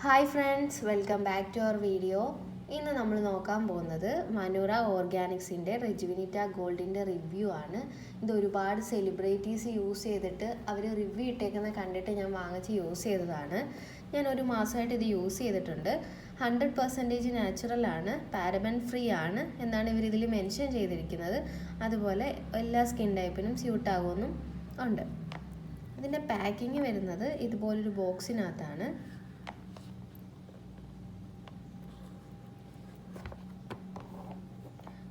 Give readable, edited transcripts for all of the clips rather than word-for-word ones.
Hi friends, welcome back to our video. ഇന്ന് നമ്മൾ നോക്കാൻ പോകുന്നത് മനൂറ ഓർഗാനിക്സിൻ്റെ റെജുവിനിറ്റ ഗോൾഡിൻ്റെ റിവ്യൂ ആണ്. ഇത് ഒരുപാട് സെലിബ്രിറ്റീസ് യൂസ് ചെയ്തിട്ട് അവർ റിവ്യൂ ഇട്ടേക്കുന്നത് കണ്ടിട്ട് ഞാൻ വാങ്ങിച്ച് യൂസ് ചെയ്തതാണ്. ഞാൻ ഒരു മാസമായിട്ട് ഇത് യൂസ് ചെയ്തിട്ടുണ്ട്. 100% നാച്ചുറലാണ്, പാരബൻ ഫ്രീ ആണ് എന്നാണ് ഇവർ ഇതിൽ മെൻഷൻ ചെയ്തിരിക്കുന്നത്. അതുപോലെ എല്ലാ സ്കിൻ ടൈപ്പിനും സ്യൂട്ട് ആകുമെന്നും ഉണ്ട്. ഇതിൻ്റെ പാക്കിങ് വരുന്നത് ഇതുപോലൊരു ബോക്സിനകത്താണ്.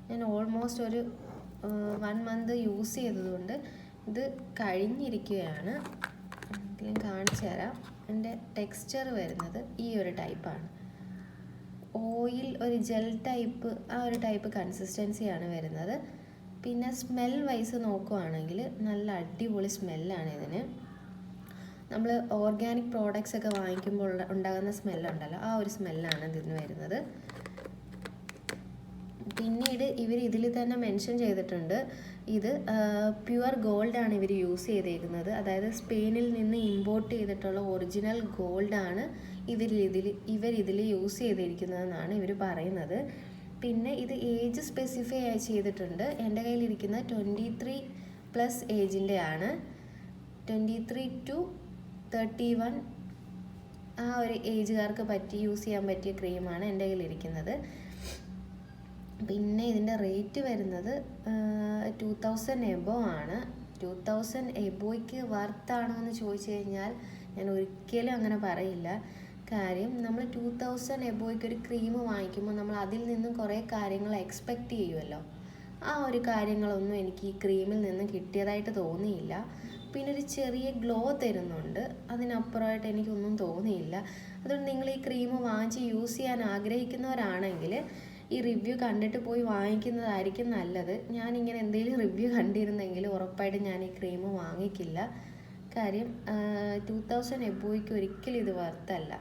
ഞാൻ ഓൾമോസ്റ്റ് ഒരു 1 മന്ത് യൂസ് ചെയ്തതുകൊണ്ട് ഇത് കഴിഞ്ഞിരിക്കുകയാണ്. ഞാൻ കാണിച്ചു തരാം. എൻ്റെ ടെക്സ്ചർ വരുന്നത് ഈ ഒരു ടൈപ്പാണ്. ഓയിൽ ഒരു ജെൽ ടൈപ്പ്, ആ ഒരു ടൈപ്പ് കൺസിസ്റ്റൻസിയാണ് വരുന്നത്. പിന്നെ സ്മെൽ വൈസ് നോക്കുവാണെങ്കിൽ നല്ല അടിപൊളി സ്മെല്ലാണ് ഇതിന്. നമ്മൾ ഓർഗാനിക് പ്രോഡക്റ്റ്സ് ഒക്കെ വാങ്ങിക്കുമ്പോൾ ഉണ്ടാകുന്ന സ്മെല്ലുണ്ടല്ലോ, ആ ഒരു സ്മെല്ലാണ് ഇതിന് വരുന്നത്. പിന്നീട് ഇവർ ഇതിൽ തന്നെ മെൻഷൻ ചെയ്തിട്ടുണ്ട്, ഇത് പ്യുവർ ഗോൾഡാണ് ഇവർ യൂസ് ചെയ്തേക്കുന്നത്. അതായത് സ്പെയിനിൽ നിന്ന് ഇമ്പോർട്ട് ചെയ്തിട്ടുള്ള ഒറിജിനൽ ഗോൾഡാണ് ഇവരിതിൽ യൂസ് ചെയ്തിരിക്കുന്നതെന്നാണ് ഇവർ പറയുന്നത്. പിന്നെ ഇത് ഏജ് സ്പെസിഫൈ ചെയ്തിട്ടുണ്ട്. എൻ്റെ കയ്യിലിരിക്കുന്ന 23+ ഏജിൻ്റെ ആണ്. 23 to 31 ആ ഒരു ഏജുകാർക്ക് യൂസ് ചെയ്യാൻ പറ്റിയ ക്രീമാണ് എൻ്റെ കയ്യിലിരിക്കുന്നത്. പിന്നെ ഇതിൻ്റെ റേറ്റ് വരുന്നത് 2000 എബോ ആണ്. 2000 എബോയ്ക്ക് വർത്താണോ എന്ന് ചോദിച്ചു കഴിഞ്ഞാൽ ഞാൻ ഒരിക്കലും അങ്ങനെ പറയില്ല. കാര്യം നമ്മൾ 2000 എബോയ്ക്ക് ഒരു ക്രീം വാങ്ങിക്കുമ്പോൾ നമ്മൾ അതിൽ നിന്നും കുറേ കാര്യങ്ങൾ എക്സ്പെക്റ്റ് ചെയ്യുമല്ലോ. ആ ഒരു കാര്യങ്ങളൊന്നും എനിക്ക് ഈ ക്രീമിൽ നിന്ന് കിട്ടിയതായിട്ട് തോന്നിയില്ല. പിന്നെ ഒരു ചെറിയ ഗ്ലോ തരുന്നുണ്ട്, അതിനപ്പുറമായിട്ട് എനിക്കൊന്നും തോന്നിയില്ല. അതുകൊണ്ട് നിങ്ങൾ ഈ ക്രീം വാങ്ങിച്ച് യൂസ് ചെയ്യാൻ ആഗ്രഹിക്കുന്നവരാണെങ്കിൽ ഈ റിവ്യൂ കണ്ടിട്ട് പോയി വാങ്ങിക്കുന്നതായിരിക്കും നല്ലത്. ഞാനിങ്ങനെ എന്തെങ്കിലും റിവ്യൂ കണ്ടിരുന്നെങ്കിൽ ഉറപ്പായിട്ടും ഞാൻ ഈ ക്രീം വാങ്ങിക്കില്ല. കാര്യം 2000 എബോയ്ക്ക് ഒരിക്കലും ഇത് വರ್ತല്ല.